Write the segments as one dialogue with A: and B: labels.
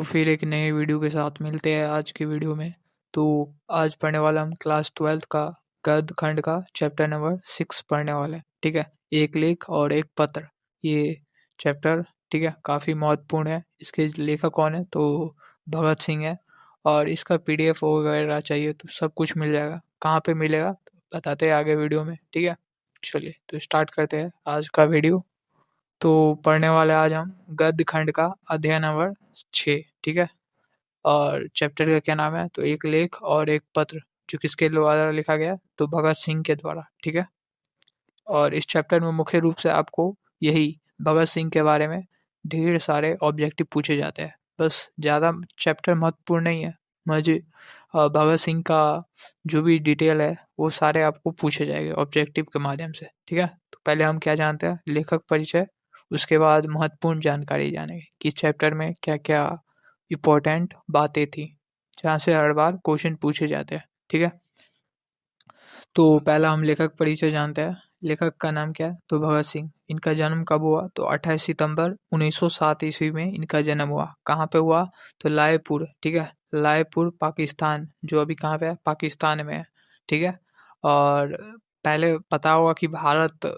A: तो फिर एक नए वीडियो के साथ मिलते हैं आज की वीडियो में। तो आज पढ़ने वाला हम क्लास 12th का गद्य खंड का चैप्टर नंबर 6 पढ़ने वाले हैं। ठीक है, एक लेख और एक पत्र, ये चैप्टर ठीक है काफ़ी महत्वपूर्ण है। इसके लेखक कौन है तो भगत सिंह है। और इसका पीडीएफ वगैरह चाहिए तो सब कुछ मिल जाएगा। कहाँ पे मिलेगा तो बताते हैं आगे वीडियो में। ठीक है, चलिए तो स्टार्ट करते हैं आज का वीडियो। तो पढ़ने वाले आज हम गद्य खंड का अध्याय नंबर 6। ठीक है, और चैप्टर का क्या नाम है तो एक लेख और एक पत्र, जो किसके द्वारा लिखा गया तो भगत सिंह के द्वारा। ठीक है, और इस चैप्टर में मुख्य रूप से आपको यही भगत सिंह के बारे में ढेर सारे ऑब्जेक्टिव पूछे जाते हैं। बस ज़्यादा चैप्टर महत्वपूर्ण नहीं है, मुझे भगत सिंह का जो भी डिटेल है वो सारे आपको पूछे जाएंगे ऑब्जेक्टिव के माध्यम से। ठीक है, तो पहले हम क्या जानते हैं, लेखक परिचय, उसके बाद महत्वपूर्ण जानकारी जानेंगे कि इस चैप्टर में क्या क्या इम्पोर्टेंट बातें थी, जहाँ से हर बार क्वेश्चन पूछे जाते हैं। ठीक है, तो पहला हम लेखक परिचय जानते हैं। लेखक का नाम क्या है तो भगत सिंह। इनका जन्म कब हुआ तो 28 सितंबर 1907 ईस्वी में इनका जन्म हुआ। कहाँ पे हुआ तो लायपुर। ठीक है, लायपुर पाकिस्तान, जो अभी कहाँ पे है पाकिस्तान में है। ठीक है, और पहले पता होगा कि भारत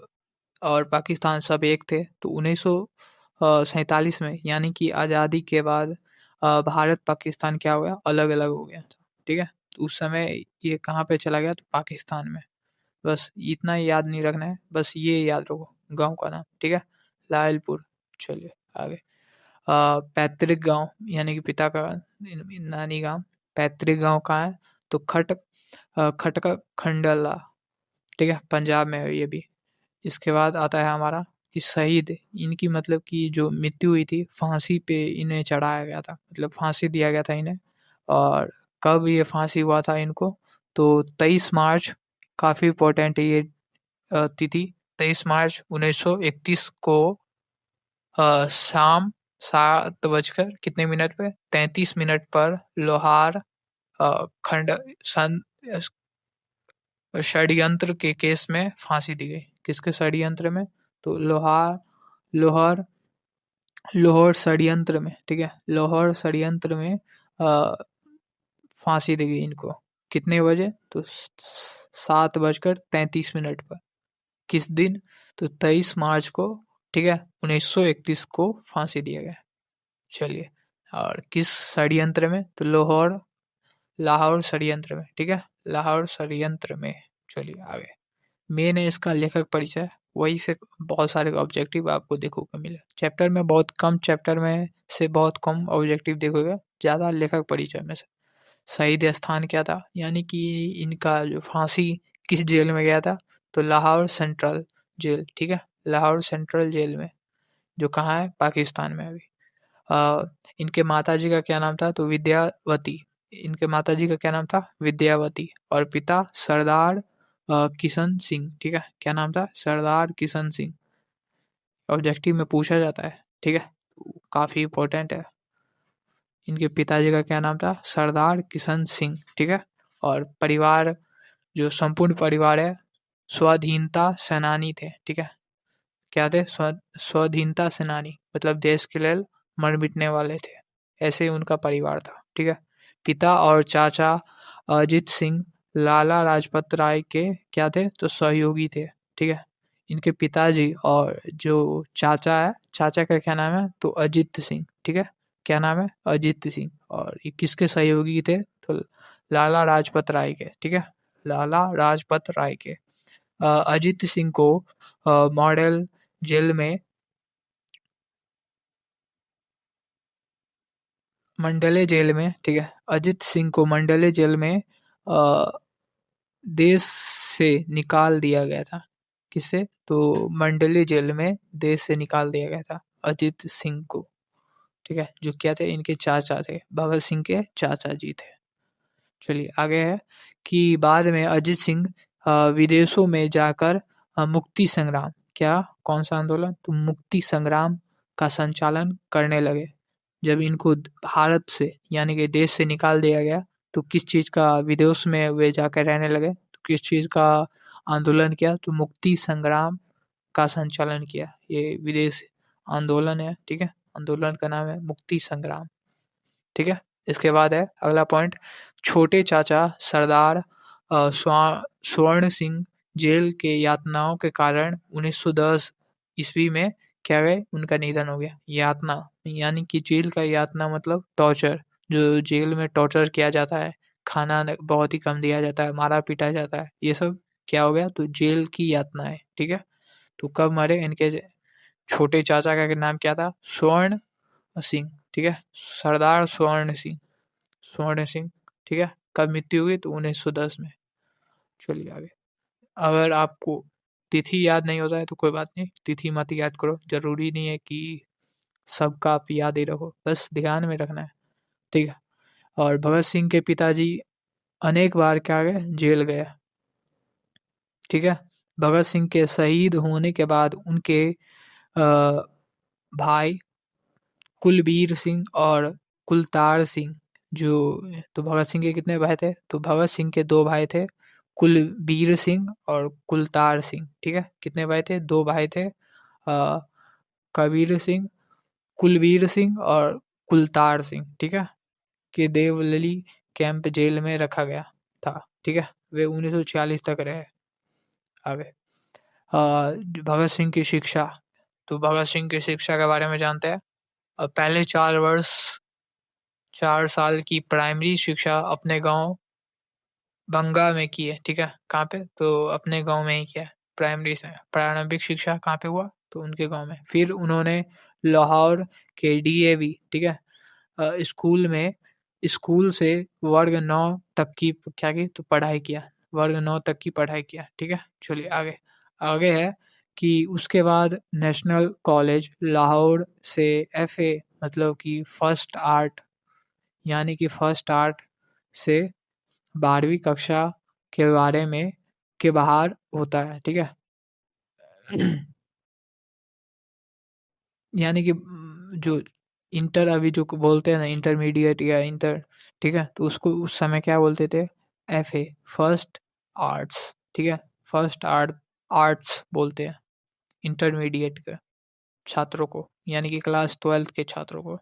A: और पाकिस्तान सब एक थे। तो 1947 में यानी कि आज़ादी के बाद भारत पाकिस्तान क्या हो गया, अलग अलग हो गया था। ठीक है, तो उस समय ये कहाँ पे चला गया तो पाकिस्तान में। बस इतना ही याद नहीं रखना है, बस ये याद रखो गांव का नाम। ठीक है, लायलपुर। चलिए आगे। पैतृक गांव यानी कि पिता का नानी गांव, पैतृक गांव कहाँ है तो खटका खंडला। ठीक है, पंजाब में है ये भी। इसके बाद आता है हमारा कि शहीद, इनकी मतलब कि जो मृत्यु हुई थी, फांसी पे इन्हें चढ़ाया गया था, मतलब फांसी दिया गया था इन्हें। और कब ये फांसी हुआ था इनको तो 23 मार्च, काफ़ी इम्पोर्टेंट है ये तिथि। 23 मार्च 1931 को शाम 7 बजकर कितने मिनट पे 33 मिनट पर लोहार खंड सन षड्यंत्र के केस में फांसी दी गई। किसके षड्यंत्र में तो लोहार लाहौर षड्यंत्र में। ठीक है, लाहौर षड्यंत्र में फांसी दी गई इनको। कितने बजे तो 7 बजकर 33 मिनट पर। किस दिन तो 23 मार्च को। ठीक है, 1931 को फांसी दिया गया। चलिए, और किस षड्यंत्र में तो लाहौर षड्यंत्र में। ठीक है, लाहौर षड्यंत्र में। चलिए आगे। मेन है इसका लेखक परिचय, वही से बहुत सारे ऑब्जेक्टिव आपको देखो को मिले। चैप्टर में बहुत कम, चैप्टर में से बहुत कम ऑब्जेक्टिव देखोगे, ज़्यादा लेखक परिचय में से। शहीद स्थान क्या था, यानी कि इनका जो फांसी किस जेल में गया था तो लाहौर सेंट्रल जेल। ठीक है, लाहौर सेंट्रल जेल में, जो कहाँ है पाकिस्तान में अभी। इनके माताजी का क्या नाम था तो विद्यावती। इनके माताजी का क्या नाम था विद्यावती, और पिता सरदार किशन सिंह। ठीक है, क्या नाम था सरदार किशन सिंह। ऑब्जेक्टिव में पूछा जाता है। ठीक है, काफ़ी इम्पोर्टेंट है। इनके पिताजी का क्या नाम था सरदार किशन सिंह। ठीक है, और परिवार, जो संपूर्ण परिवार है, स्वाधीनता सेनानी थे। ठीक है, क्या थे स्वाधीनता सेनानी, मतलब देश के लिए मर मिटने वाले थे, ऐसे उनका परिवार था। ठीक है, पिता और चाचा अजित सिंह लाला लाजपत राय के क्या थे तो सहयोगी थे। ठीक है, इनके पिताजी और जो चाचा है, चाचा का क्या नाम है तो अजित सिंह। ठीक है, क्या नाम है अजित सिंह, और ये किसके सहयोगी थे तो लाला लाजपत राय के। ठीक है, लाला लाजपत राय के। अजित सिंह को मॉडल जेल में, मंडले जेल में। ठीक है, अजित सिंह को मंडले जेल में अ, देश से निकाल दिया गया था। किससे तो मंडले जेल में देश से निकाल दिया गया था अजित सिंह को। ठीक है, जो क्या थे इनके चाचा थे, भगत सिंह के चाचा जी थे। चलिए आगे है कि बाद में अजित सिंह विदेशों में जाकर मुक्ति संग्राम, क्या कौन सा आंदोलन तो मुक्ति संग्राम का संचालन करने लगे। जब इनको भारत से यानी कि देश से निकाल दिया गया तो किस चीज़ का विदेश में वे जाकर रहने लगे, तो किस चीज़ का आंदोलन किया तो मुक्ति संग्राम का संचालन किया। ये विदेश आंदोलन है। ठीक है, आंदोलन का नाम है मुक्ति संग्राम। ठीक है। इसके बाद है अगला पॉइंट, छोटे चाचा सरदार स्वर्ण सिंह जेल के यातनाओं के कारण 1910 ईस्वी में क्या गए, उनका निधन हो गया। यातना यानी कि जेल का यातना मतलब टॉर्चर, जो जेल में टॉर्चर किया जाता है, खाना बहुत ही कम दिया जाता है, मारा पीटा जाता है, ये सब क्या हो गया, तो जेल की यातना है। ठीक है। तो कब मरे इनके छोटे चाचा का नाम क्या था, स्वर्ण सिंह। ठीक है, सरदार स्वर्ण सिंह। ठीक है, कब मृत्यु हुई, तो 1910 में। चलिए आगे। अगर आपको तिथि याद नहीं होता है तो कोई बात नहीं, तिथि मत याद करो, जरूरी नहीं है कि सबका आप याद ही रखो, बस ध्यान में रखना है। ठीक है। और भगत सिंह के पिताजी अनेक बार क्या गए, जेल गए। ठीक है। भगत सिंह के शहीद होने के बाद उनके भाई कुलबीर सिंह और कुलतार सिंह, जो तो भगत सिंह के कितने भाई थे, तो भगत सिंह के दो भाई थे, कुलबीर सिंह और कुलतार सिंह। ठीक है, कितने भाई थे, दो भाई थे, कबीर सिंह, कुलबीर सिंह और कुलतार सिंह। ठीक है, कि देवलली कैंप जेल में रखा गया था। ठीक है, वे 1946 तक रहे। आगे भगत सिंह की शिक्षा, तो भगत सिंह की शिक्षा के बारे में जानते हैं। पहले 4 साल की प्राइमरी शिक्षा अपने गांव बंगा में की है। ठीक है, कहाँ पे, तो अपने गांव में ही किया है। प्राइमरी से प्रारंभिक शिक्षा कहाँ पे हुआ, तो उनके गांव में। फिर उन्होंने लाहौर के डीएवी, ठीक है, स्कूल से वर्ग 9 तक की क्या की, तो पढ़ाई किया, वर्ग 9 तक की पढ़ाई किया। ठीक है, चलिए आगे। आगे है कि उसके बाद नेशनल कॉलेज लाहौर से एफए मतलब कि फर्स्ट आर्ट, यानी कि फर्स्ट आर्ट से 12वीं कक्षा के बारे में के बाहर होता है। ठीक है। यानी कि जो इंटर अभी जो बोलते हैं ना, इंटरमीडिएट या इंटर, ठीक है, तो उसको उस समय क्या बोलते थे, एफए फर्स्ट आर्ट्स। ठीक है, फर्स्ट आर्ट्स बोलते हैं इंटरमीडिएट के छात्रों को, यानी कि क्लास 12th के छात्रों को।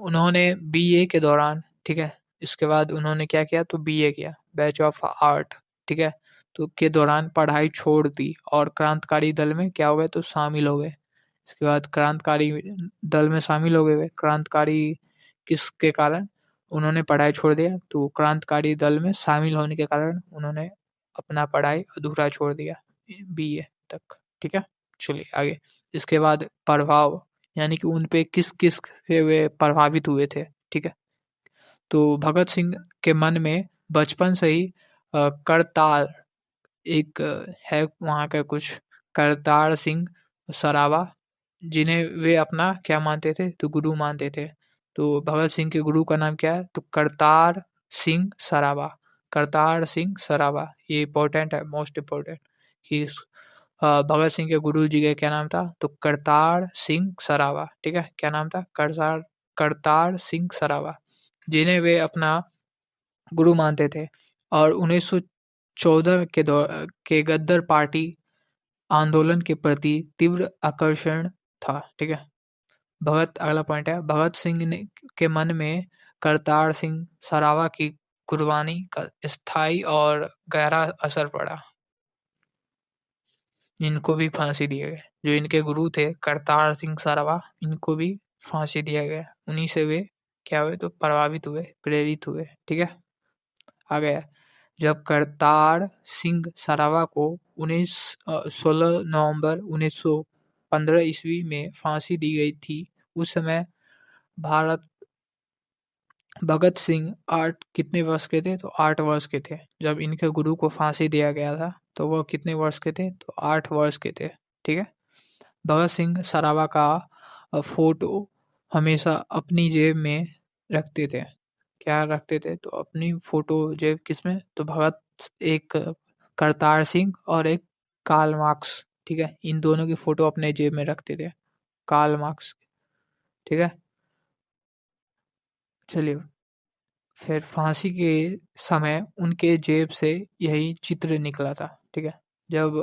A: उन्होंने बीए के दौरान, ठीक है, इसके बाद उन्होंने क्या किया, तो बीए किया, बैचलर ऑफ आर्ट। ठीक है, तो के दौरान पढ़ाई छोड़ दी और क्रांतिकारी दल में क्या हो गए, तो शामिल हो गए। इसके बाद क्रांतिकारी दल में शामिल हो गए वे। क्रांतिकारी किसके कारण उन्होंने पढ़ाई छोड़ दिया, तो क्रांतिकारी दल में शामिल होने के कारण उन्होंने अपना पढ़ाई अधूरा छोड़ दिया, बीए तक। ठीक है, चलिए आगे। इसके बाद प्रभाव, यानी कि उन पे किस-किस से वे प्रभावित हुए थे। ठीक है, तो भगत सिंह के मन में बचपन से ही करतार एक है वहाँ का कुछ, करतार सिंह सराबा, जिन्हें वे अपना क्या मानते थे, तो गुरु मानते थे। तो भगत सिंह के गुरु का नाम क्या है, तो करतार सिंह सराबा। करतार सिंह सराबा, ये इम्पोर्टेंट है, मोस्ट इम्पोर्टेंट, कि भगत सिंह के गुरु जी का क्या नाम था, तो करतार सिंह सराबा। ठीक है, क्या नाम था, करतार करतार सिंह सराबा, जिन्हें वे अपना गुरु मानते थे। और 1914 के गद्दर पार्टी आंदोलन के प्रति तीव्र आकर्षण था। ठीक है, अगला पॉइंट है, भगत सिंह ने के मन में करतार सिंह सराबा की कुर्बानी का स्थायी और गहरा असर पड़ा। इनको भी फांसी दिया गया, जो इनके गुरु थे करतार सिंह सराबा, इनको भी फांसी दिया गया। उन्हीं से वे क्या हुए, तो प्रभावित हुए, प्रेरित हुए। ठीक है, आ गया। जब करतार सिंह सराबा को 16 नवंबर 1915 ईस्वी में फांसी दी गई थी, उस समय भारत भगत सिंह 8 कितने वर्ष के थे, तो 8 वर्ष के थे। जब इनके गुरु को फांसी दिया गया था, तो वो कितने वर्ष के थे, तो 8 वर्ष के थे। ठीक है, भगत सिंह सराबा का फोटो हमेशा अपनी जेब में रखते थे। क्या रखते थे, तो अपनी फोटो जेब किसमें, तो भगत, एक करतार सिंह और एक कार्ल मार्क्स। ठीक है, इन दोनों की फोटो अपने जेब में रखते थे, कार्ल मार्क्स। ठीक है, चलिए। फिर फांसी के समय उनके जेब से यही चित्र निकला था। ठीक है, जब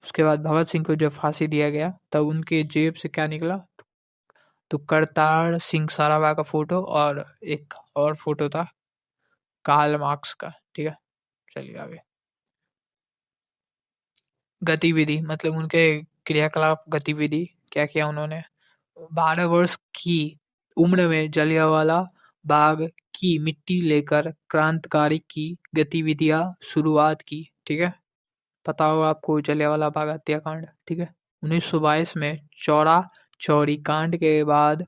A: उसके बाद भगत सिंह को जब फांसी दिया गया, तब उनके जेब से क्या निकला, तो करतार सिंह सराभा का फोटो और एक और फोटो था कार्ल मार्क्स का। ठीक है, चलिए आगे। गतिविधि मतलब उनके क्रियाकलाप, गतिविधि क्या किया उन्होंने। 12 वर्ष की उम्र में जलियांवाला बाग की मिट्टी लेकर क्रांतिकारी की गतिविधियां शुरुआत की। ठीक है, पता होगा आपको जलियांवाला बाग हत्याकांड। ठीक है, 1922 में चौरा चौरी कांड के बाद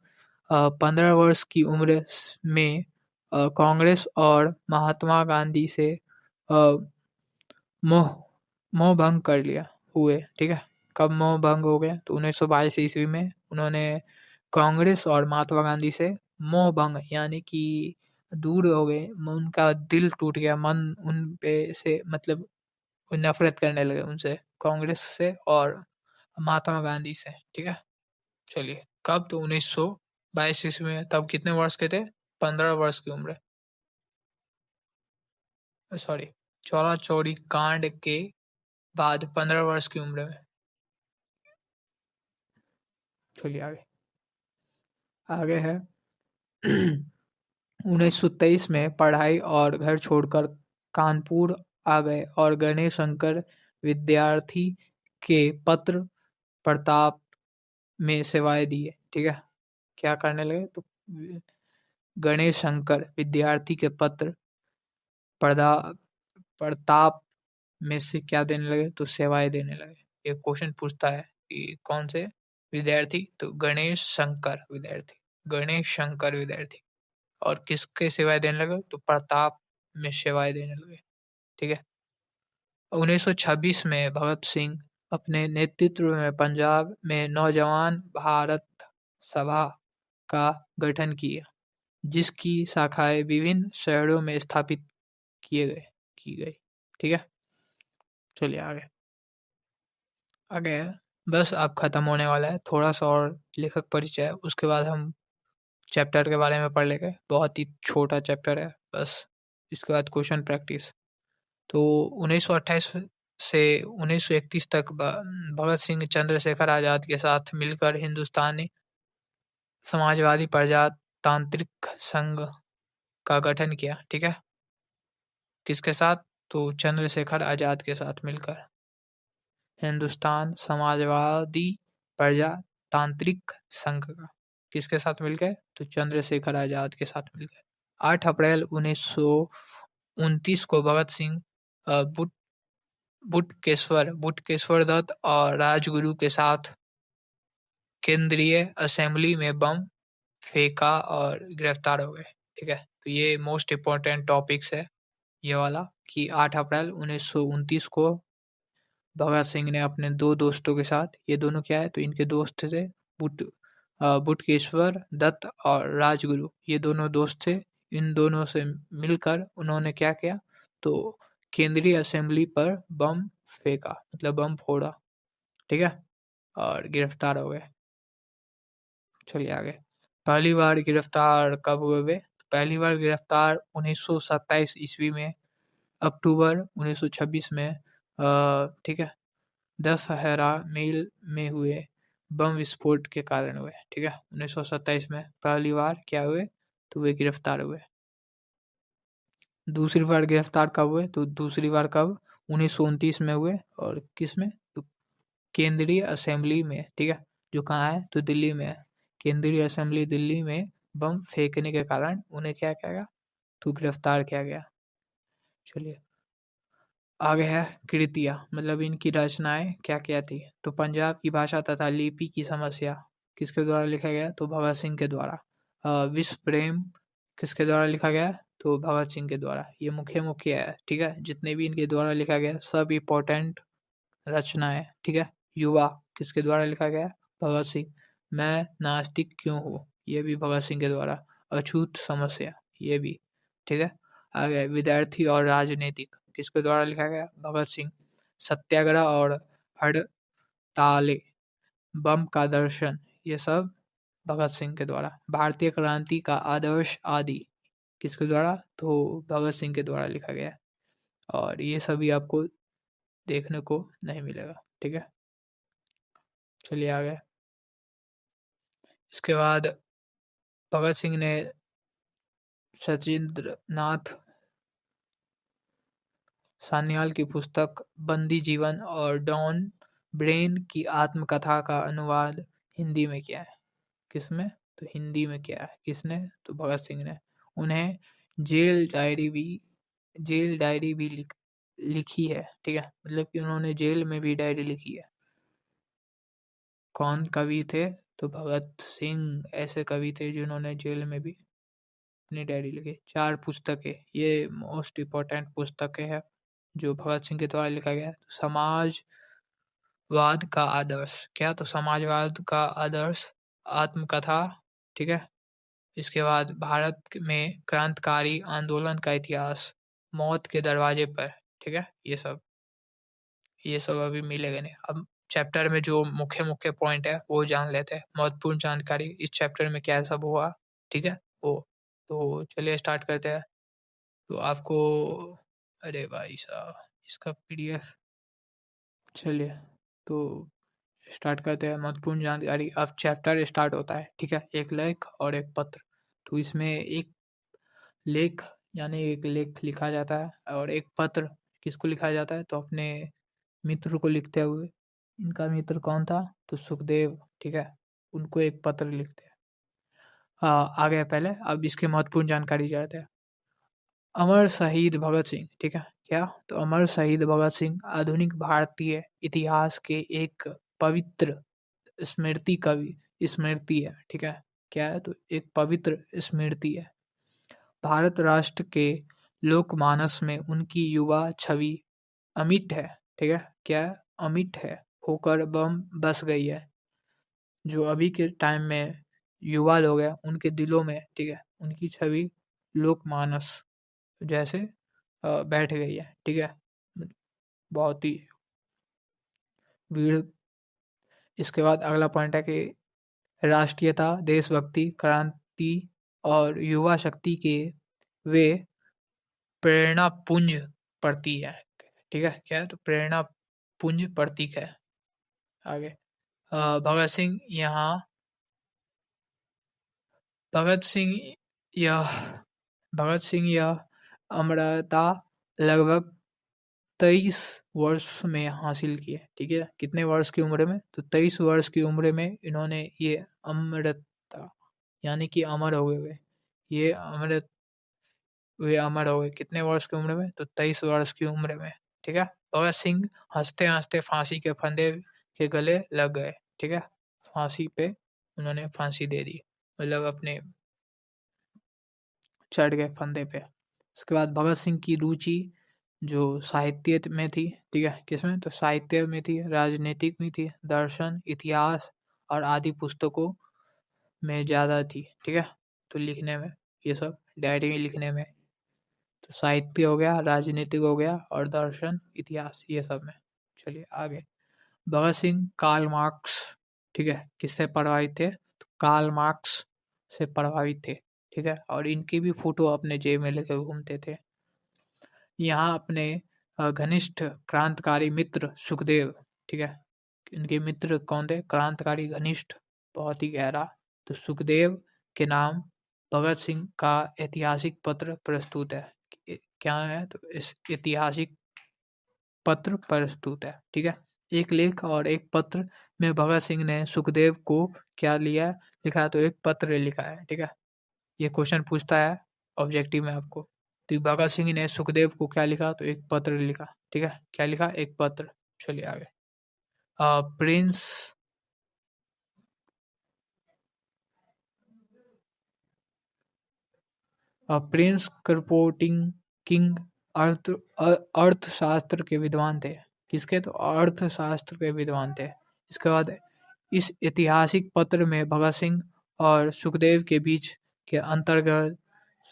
A: 15 वर्ष की उम्र में कांग्रेस और महात्मा गांधी से अ, मोह मोह भंग कर लिया हुए। ठीक है, कब मोह भंग हो गया, तो 1922 ईस्वी में उन्होंने कांग्रेस और महात्मा गांधी से मोह भंग यानी कि दूर हो गए, उनका दिल टूट गया, मन उन पे से मतलब वो नफरत करने लगे उनसे, कांग्रेस से और महात्मा गांधी से। ठीक है, चलिए कब, तो 1922 ईस्वी में। तब कितने वर्ष के थे, 15 वर्ष की उम्र, सॉरी, चौरा चौरी कांड के बाद 15 वर्ष की उम्र में। चलिए आगे। आगे है 1923 में पढ़ाई और घर छोड़कर कानपुर आ गए और गणेश शंकर विद्यार्थी के पत्र प्रताप में सेवाएं दिए। ठीक है, क्या करने लगे, तो गणेश शंकर विद्यार्थी के पत्र प्रदा प्रताप में से क्या देने लगे, तो सेवाएं देने लगे। ये क्वेश्चन पूछता है कि कौन से विद्यार्थी, तो गणेश शंकर विद्यार्थी, गणेश शंकर विद्यार्थी। और किसके सेवाएं देने लगे, तो प्रताप में सेवाएं देने लगे। ठीक है, 1926 में भगत सिंह अपने नेतृत्व में पंजाब में नौजवान भारत सभा का गठन किया, जिसकी शाखाएं विभिन्न शहरों में स्थापित किए गए की गई। ठीक है, चलिए आगे। आगे बस अब खत्म होने वाला है, थोड़ा सा और लेखक परिचय, उसके बाद हम चैप्टर के बारे में पढ़ लेंगे। बहुत ही छोटा चैप्टर है बस, इसके बाद क्वेश्चन प्रैक्टिस। तो 1928 से 1931 तक भगत सिंह चंद्रशेखर आजाद के साथ मिलकर हिंदुस्तानी समाजवादी प्रजातांत्रिक संघ का गठन किया। ठीक है, किसके साथ, तो चंद्रशेखर आजाद के साथ मिलकर हिंदुस्तान समाजवादी प्रजातांत्रिक संघ का, किसके साथ मिलकर, तो चंद्रशेखर आजाद के साथ मिलकर। 8 अप्रैल 1929 को भगत सिंह बुटकेश्वर दत्त और राजगुरु के साथ केंद्रीय असेंबली में बम फेंका और गिरफ्तार हो गए। ठीक है, तो ये मोस्ट इम्पोर्टेंट टॉपिक्स है ये वाला, कि 8 अप्रैल 1929 को भगत सिंह ने अपने दो दोस्तों के साथ, ये दोनों क्या है, तो इनके दोस्त थे बुट बुटकेश्वर दत्त और राजगुरु, ये दोनों दोस्त थे। इन दोनों से मिलकर उन्होंने क्या किया, तो केंद्रीय असेंबली पर बम फेंका, मतलब बम फोड़ा। ठीक है, और गिरफ्तार हो गए। चलिए आगे। पहली बार गिरफ्तार कब हुए वे, पहली बार गिरफ्तार 1927 ईस्वी में, अक्टूबर 1926 में। ठीक है, दशहरा मेल में हुए बम विस्फोट के कारण हुए। ठीक है, 1927 में पहली बार क्या हुए, तो वे गिरफ्तार हुए। दूसरी बार गिरफ्तार कब हुए, तो दूसरी बार कब, 1929 में हुए, और किस में, तो केंद्रीय असेंबली में। ठीक है, जो कहाँ है, तो दिल्ली में है। केंद्रीय असेंबली दिल्ली में बम फेंकने के कारण उन्हें क्या किया गया, तो गिरफ्तार किया गया। चलिए आगे है कृतियाँ, मतलब इनकी रचनाएं क्या क्या थी, तो पंजाब की भाषा तथा लिपि की समस्या किसके द्वारा लिखा गया, तो भगत सिंह के द्वारा। विश्व प्रेम किसके द्वारा लिखा गया, तो भगत सिंह के द्वारा। ये मुख्य मुख्य है। ठीक है, जितने भी इनके द्वारा लिखा गया सब इम्पोर्टेंट रचनाएं। ठीक है, युवा किसके द्वारा लिखा गया, भगत सिंह। मैं नास्तिक क्यों हूँ, ये भी भगत सिंह के द्वारा। अछूत समस्या, ये भी। ठीक है, आगे विद्यार्थी और राजनीतिक किसके द्वारा लिखा गया, भगत सिंह। सत्याग्रह और हड़ताले, बम का दर्शन, ये सब भगत सिंह के द्वारा। भारतीय क्रांति का आदर्श आदि किसके द्वारा, तो भगत सिंह के द्वारा लिखा गया है। और ये सभी आपको देखने को नहीं मिलेगा। ठीक है, चलिए आगे। इसके बाद भगत सिंह ने सचिंद्र नाथ सान्याल की पुस्तक बंदी जीवन और डॉन ब्रेन की आत्मकथा का अनुवाद हिंदी में किया है। किसमें? तो हिंदी में किया है। किसने? तो भगत सिंह ने। उन्हें जेल डायरी भी लिखी है, ठीक है, मतलब कि उन्होंने जेल में भी डायरी लिखी है। कौन कवि थे? तो भगत सिंह ऐसे कवि थे जिन्होंने जेल में भी अपनी डायरी लिखी। 4 पुस्तकें, ये मोस्ट इम्पोर्टेंट पुस्तकें हैं जो भगत सिंह के द्वारा लिखा गया है। समाजवाद का आदर्श, क्या? तो समाजवाद का आदर्श, आत्मकथा, ठीक है। इसके बाद भारत में क्रांतिकारी आंदोलन का इतिहास, मौत के दरवाजे पर, ठीक है। ये सब अभी मिलेगा नहीं। अब चैप्टर में जो मुख्य पॉइंट है वो जान लेते हैं। महत्वपूर्ण जानकारी इस चैप्टर में क्या सब हुआ, ठीक है, वो। तो चलिए स्टार्ट करते हैं। तो आपको, अरे भाई साहब, इसका पीडीएफ, चलिए तो स्टार्ट करते हैं। महत्वपूर्ण जानकारी। अब चैप्टर स्टार्ट होता है, ठीक है। एक लेख और एक पत्र। तो इसमें एक लेख यानी एक लेख लिखा जाता है और एक पत्र किसको लिखा जाता है? तो अपने मित्र को लिखते हुए। इनका मित्र कौन था? तो सुखदेव, ठीक है, उनको एक पत्र लिखते हैं। हाँ, आ गया पहले। अब इसकी महत्वपूर्ण जानकारी जानते हैं। अमर शहीद भगत सिंह, ठीक है, क्या? तो अमर शहीद भगत सिंह आधुनिक भारतीय इतिहास के एक पवित्र स्मृति है, ठीक है। क्या है? तो एक पवित्र स्मृति है। भारत राष्ट्र के लोकमानस में उनकी युवा छवि अमिट है, ठीक है। क्या है? अमिट है, होकर बम बस गई है। जो अभी के टाइम में युवा लोग हैं उनके दिलों में, ठीक है, उनकी छवि लोकमानस जैसे बैठ गई है, ठीक है। बहुत ही भीड़। इसके बाद अगला पॉइंट है कि राष्ट्रीयता, देशभक्ति, क्रांति और युवा शक्ति के वे प्रेरणा पुंज प्रतीक है, ठीक है। क्या है? तो प्रेरणा पुंज प्रतीक है। आगे भगत सिंह यहाँ भगत सिंह यह भगत सिंह यह अमरता लगभग 23 वर्ष में हासिल की है, ठीक है। कितने वर्ष की उम्र में? तो 23 वर्ष की उम्र में इन्होंने ये अमरता यानी कि अमर हो गए। ये अमृत वे अमर हो गए कितने वर्ष की उम्र में? तो 23 वर्ष की उम्र में, ठीक है। भगत सिंह हंसते हंसते फांसी के फंदे के गले लग गए, ठीक है। फांसी पे उन्होंने फांसी दे दी, मतलब अपने चढ़ गए फंदे पे। उसके बाद भगत सिंह की रुचि जो साहित्य में थी, ठीक है, किसमें? तो साहित्य में थी, राजनीतिक में थी, दर्शन, इतिहास और आदि पुस्तकों में ज़्यादा थी, ठीक है। तो लिखने में, ये सब डायरी में लिखने में। तो साहित्य हो गया, राजनीतिक हो गया और दर्शन, इतिहास, ये सब में। चलिए आगे। भगत सिंह कार्ल मार्क्स, ठीक है, किससे प्रभावित थे? तो कार्ल मार्क्स से प्रभावित थे, ठीक है। और इनकी भी फोटो अपने जेब में लेकर घूमते थे। यहाँ अपने घनिष्ठ क्रांतिकारी मित्र सुखदेव, ठीक है, इनके मित्र कौन थे? क्रांतिकारी घनिष्ठ, बहुत ही गहरा। तो सुखदेव के नाम भगत सिंह का ऐतिहासिक पत्र प्रस्तुत है। क्या है? तो इस ऐतिहासिक पत्र प्रस्तुत है, ठीक है। एक लेख और एक पत्र में भगत सिंह ने सुखदेव को क्या लिया लिखा है? तो एक पत्र लिखा है, ठीक है। ये क्वेश्चन पूछता है ऑब्जेक्टिव में आपको। तो भगत सिंह ने सुखदेव को क्या लिखा? तो एक पत्र लिखा, ठीक है। क्या लिखा? एक पत्र। चलिए आगे। प्रिंस प्रिंस क्रोपोटिंग किंग अर्थशास्त्र के विद्वान थे। किसके? तो अर्थशास्त्र के विद्वान थे। इसके बाद इस ऐतिहासिक पत्र में भगत सिंह और सुखदेव के बीच के अंतर्गत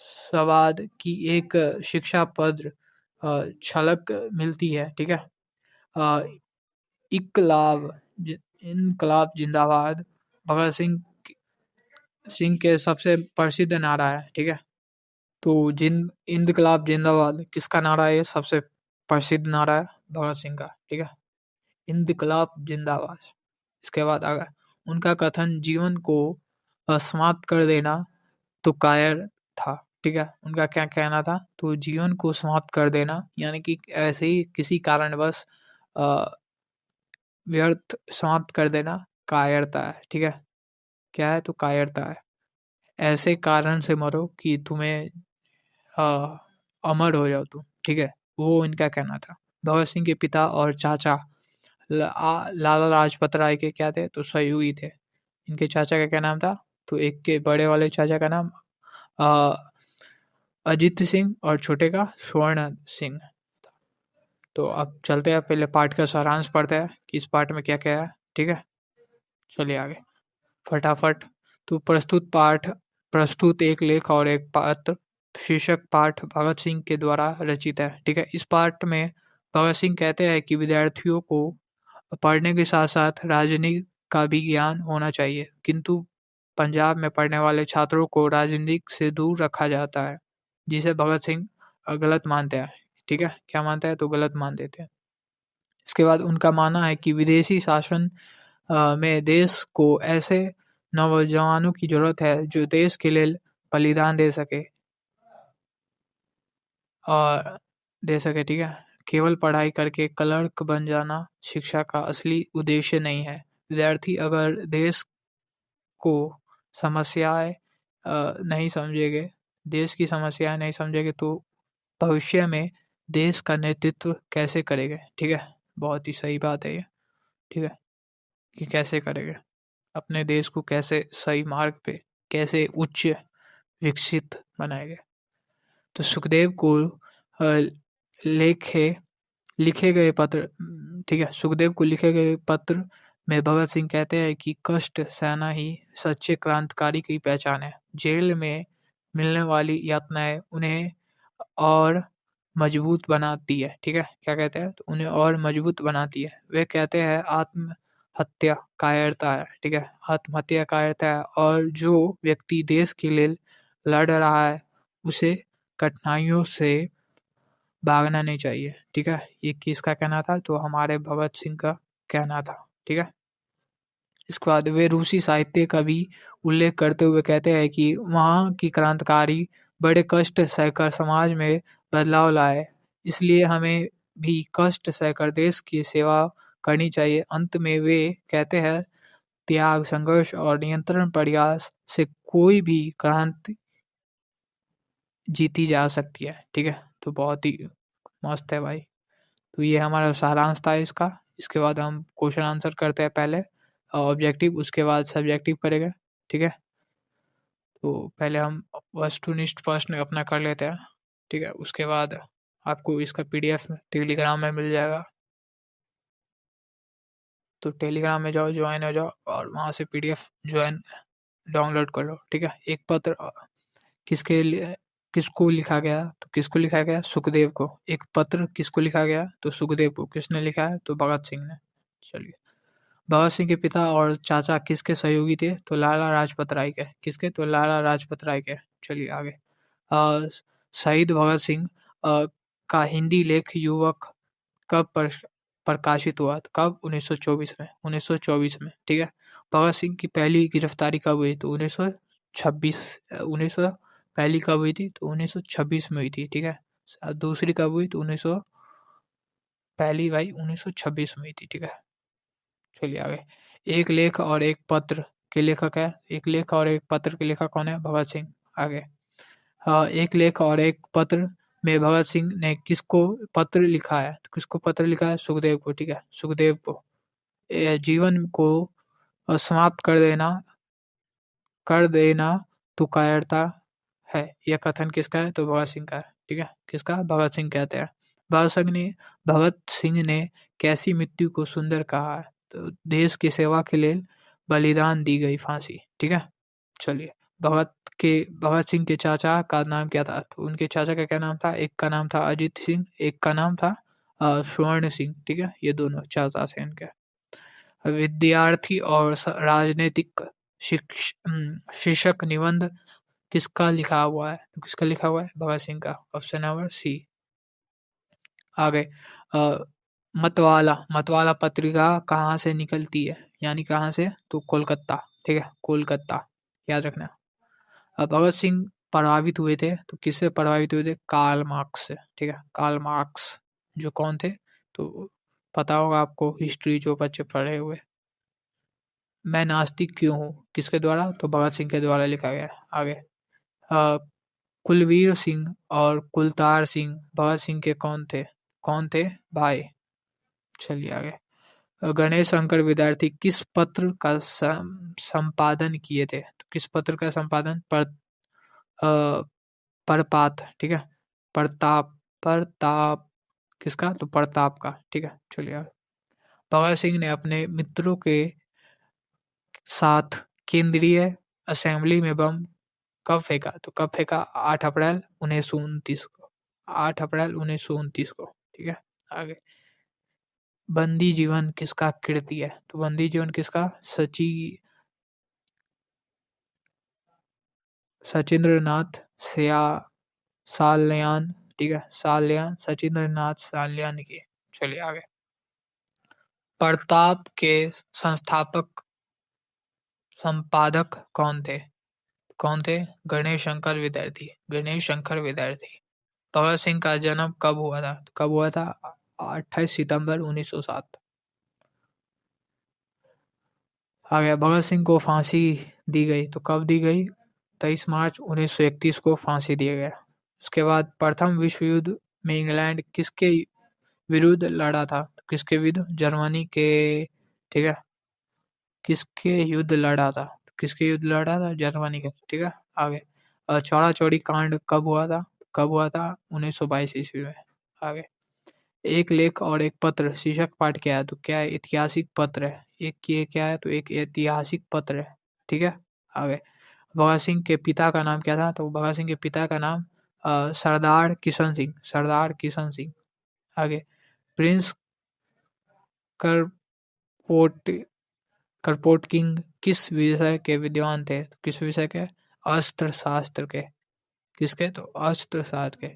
A: संवाद की एक शिक्षाप्रद झलक मिलती है, ठीक है। अ, इनकलाब इनकलाब जिंदाबाद भगत सिंह सिंह के सबसे प्रसिद्ध नारा है, ठीक है। तो इनकलाब जिंदाबाद किसका नारा है? ये सबसे प्रसिद्ध नारा है भगत सिंह का, ठीक है। इनकलाब जिंदाबाद। इसके बाद अगर उनका कथन जीवन को समाप्त कर देना तो कायर था, ठीक है? उनका क्या कहना था? तो जीवन को समाप्त कर देना यानी कि ऐसे ही किसी कारणवश अ, व्यर्थ समाप्त कर देना कायरता है, ठीक है? क्या है? तो कायरता है। ऐसे कारण से मरो कि तुम्हें अ, अमर हो जाओ तुम, ठीक है? वो इनका कहना था। भगत सिंह के पिता और चाचा लाला लाजपत राय के क्या थे? तो सहयोगी थे। इनके चाचा का क्या नाम था? तो एक के बड़े वाले चाचा का नाम अ, अजीत सिंह और छोटे का स्वर्ण सिंह। तो अब चलते हैं पहले पाठ का सारांश पढ़ते हैं कि इस पाठ में क्या-क्या है, ठीक है? चलिए आगे, फटाफट। तो प्रस्तुत एक लेख और एक पात्र शीर्षक पाठ भगत सिंह के द्वारा रचित है, ठीक है? इस पाठ में भगत सिंह कहते हैं कि विद्यार्थियों को पढ़ने के साथ-साथ राजनीति का भी ज्ञान होना चाहिए, किंतु पंजाब में पढ़ने वाले छात्रों को राजनीति से दूर रखा जाता है, जिसे भगत सिंह गलत मानते हैं, ठीक है? क्या मानते हैं? तो गलत मान देते हैं। इसके बाद उनका मानना है कि विदेशी शासन में देश को ऐसे नौजवानों की ज़रूरत है, जो देश के लिए बलिदान और दे सके, ठीक है? केवल पढ़ाई करके क्लर्क बन जाना शिक्षा का असली उद्देश्य नहीं है। विद्यार्थी अगर देश को समस्याएँ नहीं समझेंगे, देश की समस्याएँ नहीं समझेंगे तो भविष्य में देश का नेतृत्व कैसे करेंगे, ठीक है? बहुत ही सही बात है ये, ठीक है? कि कैसे करेंगे? अपने देश को कैसे सही मार्ग पे, कैसे उच्च विकसित बनाएँगे? तो सुखदेव को लेखे लिखे गए पत्र ठीक है, सुखदेव को लिखे गए पत्र में भगत सिंह कहते हैं कि कष्ट सहना ही सच्चे क्रांतिकारी की पहचान है। जेल में मिलने वाली यातनाएँ उन्हें और मजबूत बनाती है, ठीक है? क्या कहते हैं? तो उन्हें और मजबूत बनाती है। वे कहते हैं आत्महत्या कायरता है, ठीक है? आत्महत्या कायरता है और जो व्यक्ति देश के लिए लड़ रहा है, उसे कठिनाइयों से भागना नहीं चाहिए, ठीक है? ये किसका कहना था? तो हमारे भगत सिंह का कहना था, ठीक है? इसके बाद वे रूसी साहित्य का भी उल्लेख करते हुए कहते हैं कि वहाँ की क्रांतिकारी बड़े कष्ट सहकर समाज में बदलाव लाए, इसलिए हमें भी कष्ट सहकर देश की सेवा करनी चाहिए। अंत में वे कहते हैं, त्याग, संघर्ष और नियंत्रण प्रयास से कोई भी क्रांति जीती जा सकती है, ठीक है? तो बहुत ही मस्त है भाई। तो ये हमारा सारांश था इसका। इसके बाद हम क्वेश्चन आंसर करते हैं पहले ऑब्जेक्टिव उसके बाद सब्जेक्टिव करेंगे, ठीक है? तो पहले हम वस्तुनिष्ठ प्रश्न अपना कर लेते हैं, ठीक है? उसके बाद आपको इसका पीडीएफ टेलीग्राम में मिल जाएगा। तो टेलीग्राम में जाओ, जॉइन हो जाओ और वहाँ से पीडीएफ जॉइन डाउनलोड कर लो, ठीक है? एक पत्र किसके लिए किसको लिखा गया? तो किसको लिखा गया? सुखदेव को। एक पत्र किसको लिखा गया? तो सुखदेव को। किसने लिखा है? तो भगत सिंह ने। चलिए। भगत सिंह के पिता और चाचा किसके सहयोगी थे? तो लाला लाजपत राय के। किसके? तो लाला लाजपत राय के। चलिए आगे। अ, शहीद भगत सिंह का हिंदी लेख युवक कब प्रकाशित हुआ? तो कब? 1924 में। 1924 में, ठीक है? भगत सिंह की पहली गिरफ्तारी कब हुई? तो 1926 1900 पहली कब हुई थी? तो 1926 में हुई थी, ठीक है? दूसरी कब हुई? तो 1900 पहली भाई 1926 में हुई थी, ठीक है? चलिए आगे। एक लेख और एक पत्र के लेखक है? एक लेख और एक पत्र के लेखक कौन है? भगत सिंह। आगे। एक लेख और एक पत्र में भगत सिंह ने किसको पत्र लिखा है? तो किसको पत्र लिखा है? सुखदेव को, ठीक है? सुखदेव को। जीवन को समाप्त कर देना तो कायरता है। यह कथन किसका है? तो भगत सिंह का है, ठीक है? किसका? भगत सिंह कहते हैं। भगत सिंह ने कैसी मृत्यु को सुंदर कहा है? तो देश की सेवा के लिए बलिदान दी गई फांसी, ठीक है? चलिए। भगत सिंह के चाचा का नाम क्या था? तो उनके चाचा का क्या नाम था? एक का नाम था अजीत सिंह, एक का नाम था स्वर्ण सिंह, ठीक है? ये दोनों चाचा थे इनके। विद्यार्थी और राजनीतिक शीर्षक निबंध किसका लिखा हुआ है? तो किसका लिखा हुआ है? भगत सिंह का। Option number C. आगे। अ, मतवाला पत्रिका कहाँ से निकलती है? यानी कहाँ से? तो कोलकाता, ठीक है? कोलकाता। याद रखना। अब भगत सिंह प्रभावित हुए थे तो किससे प्रभावित हुए थे? कार्ल मार्क्स से, ठीक है। कार्ल मार्क्स जो कौन थे? तो पता होगा आपको, हिस्ट्री जो बच्चे पढ़े हुए। मैं नास्तिक क्यों हूँ किसके द्वारा? तो भगत सिंह के द्वारा लिखा गया। आगे अ, कुलवीर सिंह और कुलतार सिंह भगत सिंह के कौन थे? भाई। चलिए आगे। गणेश शंकर विद्यार्थी किस पत्र का संपादन किए थे? तो किस पत्र का संपादन? परपात, ठीक है। प्रताप, प्रताप किसका? तो प्रताप का, ठीक है। चलिए आगे। भगत सिंह ने अपने मित्रों के साथ केंद्रीय असेंबली में बम कब फेंका? तो कब फेंका? 8 अप्रैल 1929 को। 8 अप्रैल 1929 को, ठीक है। आगे। बंदी जीवन किसका कृति है? तो बंदी जीवन किसका? सचिंद्र नाथ साल्यान, ठीक है। साल्यान, सचिंद्र नाथ साल्यान की। चलिए आगे। प्रताप के संस्थापक संपादक कौन थे? गणेश शंकर विद्यार्थी, गणेश शंकर विद्यार्थी। भगत सिंह का जन्म कब हुआ था? तो कब हुआ था? 28 सितंबर 1907। आ गया। भगत सिंह को फांसी दी गई तो कब दी गई? 23 मार्च 1931 को फांसी दिया गया। उसके बाद प्रथम विश्व युद्ध में इंग्लैंड किसके विरुद्ध लड़ा था? तो किसके विरुद्ध? जर्मनी के, ठीक है। किसके युद्ध लड़ा था? किसके युद्ध लड़ा था? जर्मनी के, ठीक है। आगे। चौड़ा चौड़ी कांड कब हुआ था? कब हुआ था? 1922 ईस्वी में। आगे। एक लेख और एक पत्र शीर्षक पाठ क्या है? तो क्या है? ऐतिहासिक पत्र है। एक ये क्या है? तो एक ऐतिहासिक पत्र है, ठीक है। आगे। भगत सिंह के पिता का नाम क्या था? तो भगत सिंह के पिता का नाम सरदार किशन सिंह, सरदार किशन सिंह। आगे। प्रिंस करपोट करपोटकिंग किस विषय के विद्वान थे? तो किस विषय के? अस्त्र शास्त्र के। किसके? तो अस्त्र शास्त्र के।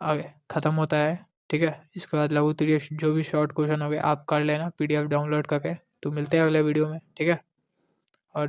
A: आगे खत्म होता है, ठीक है। इसके बाद लघु उत्तरीय जो भी शॉर्ट क्वेश्चन हो गए आप कर लेना पीडीएफ डाउनलोड करके। तो मिलते हैं अगले वीडियो में, ठीक है। और